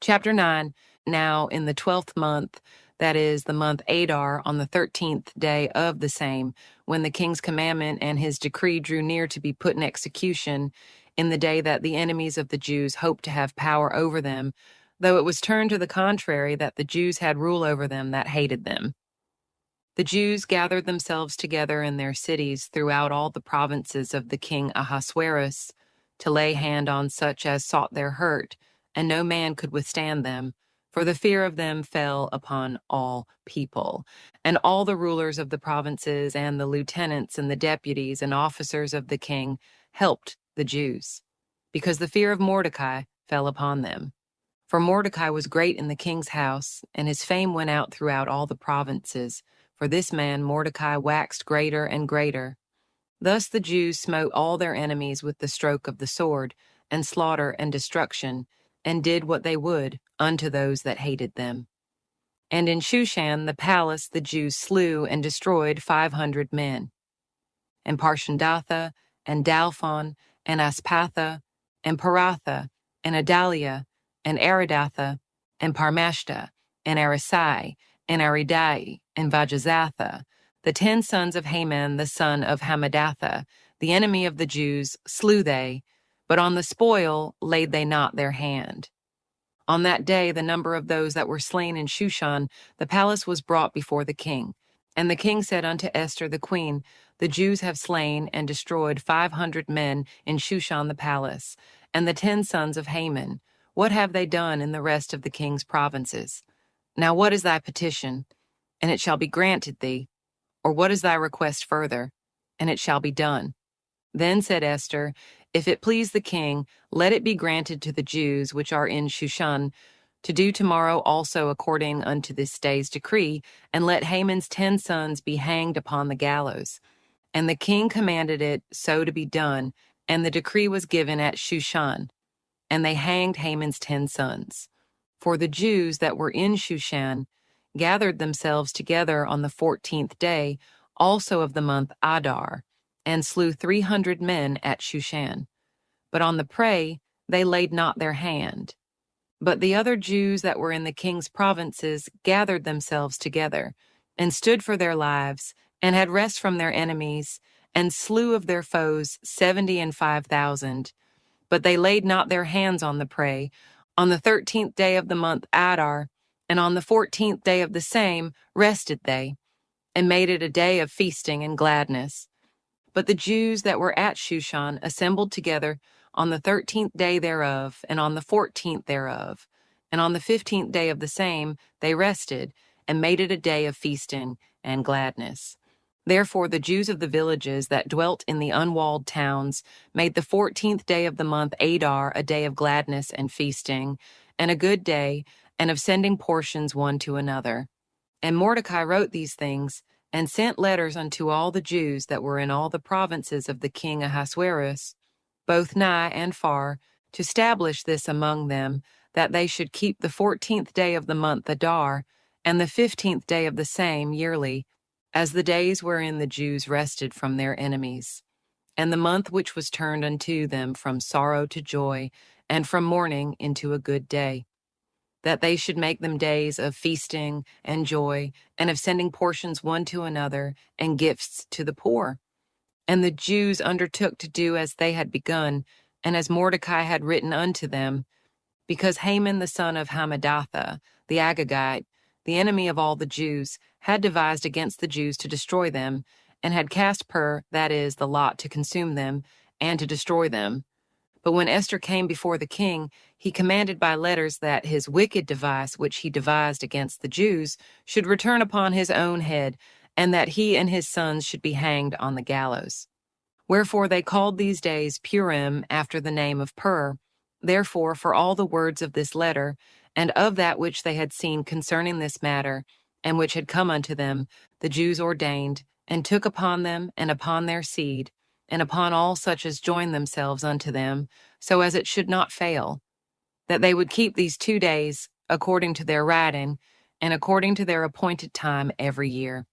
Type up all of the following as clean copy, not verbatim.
Chapter 9. Now in the 12th month, that is the month Adar, on the 13th day of the same, when the king's commandment and his decree drew near to be put in execution, in the day that the enemies of the Jews hoped to have power over them, though it was turned to the contrary, that the Jews had rule over them that hated them. The Jews gathered themselves together in their cities throughout all the provinces of the king Ahasuerus, to lay hand on such as sought their hurt, and no man could withstand them, for the fear of them fell upon all people. And all the rulers of the provinces and the lieutenants and the deputies and officers of the king helped the Jews, because the fear of Mordecai fell upon them. For Mordecai was great in the king's house, and his fame went out throughout all the provinces. For this man Mordecai waxed greater and greater. Thus the Jews smote all their enemies with the stroke of the sword, and slaughter and destruction, and did what they would unto those that hated them. And in Shushan the palace the Jews slew and destroyed 500 men. And Parshandatha, and Dalphon, and Aspatha, and Paratha, and Adalia, and Aridatha, and Parmashta, and Arisai, and Aridai, and Vajazatha, the 10 sons of Haman the son of Hammedatha, the enemy of the Jews, slew they, but on the spoil laid they not their hand. On that day the number of those that were slain in Shushan, the palace was brought before the king. And the king said unto Esther the queen, The Jews have slain and destroyed 500 men in Shushan the palace, and the 10 sons of Haman. What have they done in the rest of the king's provinces? Now what is thy petition? And it shall be granted thee. Or what is thy request further? And it shall be done. Then said Esther, If it please the king, let it be granted to the Jews which are in Shushan to do tomorrow also according unto this day's decree, and let Haman's 10 sons be hanged upon the gallows. And the king commanded it so to be done, and the decree was given at Shushan. And they hanged Haman's 10 sons. For the Jews that were in Shushan gathered themselves together on the 14th day, also of the month Adar, and slew 300 men at Shushan. But on the prey they laid not their hand. But the other Jews that were in the king's provinces gathered themselves together, and stood for their lives, and had rest from their enemies, and slew of their foes 75,000. But they laid not their hands on the prey. On the 13th day of the month Adar, and on the 14th day of the same, rested they, and made it a day of feasting and gladness. But the Jews that were at Shushan assembled together on the 13th day thereof, and on the 14th thereof, and on the 15th day of the same, they rested, and made it a day of feasting and gladness. Therefore the Jews of the villages that dwelt in the unwalled towns made the 14th day of the month Adar a day of gladness and feasting, and a good day, and of sending portions one to another. And Mordecai wrote these things, and sent letters unto all the Jews that were in all the provinces of the king Ahasuerus, both nigh and far, to establish this among them, that they should keep the 14th day of the month Adar, and the 15th day of the same yearly, as the days wherein the Jews rested from their enemies, and the month which was turned unto them from sorrow to joy, and from mourning into a good day, that they should make them days of feasting and joy, and of sending portions one to another, and gifts to the poor. And the Jews undertook to do as they had begun, and as Mordecai had written unto them, because Haman the son of Hammedatha, the Agagite, the enemy of all the Jews, had devised against the Jews to destroy them, and had cast that is, the lot to consume them, and to destroy them. But when Esther came before the king, he commanded by letters that his wicked device which he devised against the Jews should return upon his own head, and that he and his sons should be hanged on the gallows. Wherefore they called these days Purim after the name of Pur. Therefore, for all the words of this letter, and of that which they had seen concerning this matter, and which had come unto them, the Jews ordained, and took upon them, and upon their seed, and upon all such as joined themselves unto them, so as it should not fail, that they would keep these 2 days, according to their writing, and according to their appointed time every year.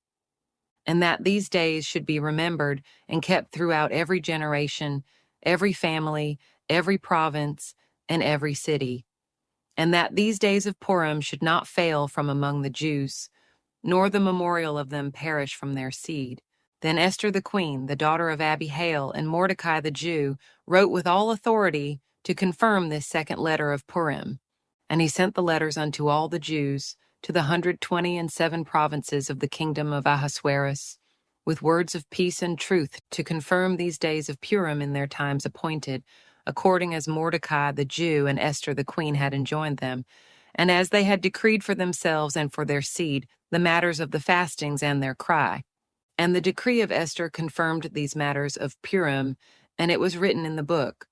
And that these days should be remembered and kept throughout every generation, every family, every province, and every city. and that these days of Purim should not fail from among the Jews, nor the memorial of them perish from their seed. Then Esther the queen, the daughter of Abihail, and Mordecai the Jew, wrote with all authority to confirm this second letter of Purim. And he sent the letters unto all the Jews, to the 127 provinces of the kingdom of Ahasuerus, with words of peace and truth to confirm these days of Purim in their times appointed, according as Mordecai the Jew and Esther the queen had enjoined them, and as they had decreed for themselves and for their seed the matters of the fastings and their cry. And the decree of Esther confirmed these matters of Purim, and it was written in the book.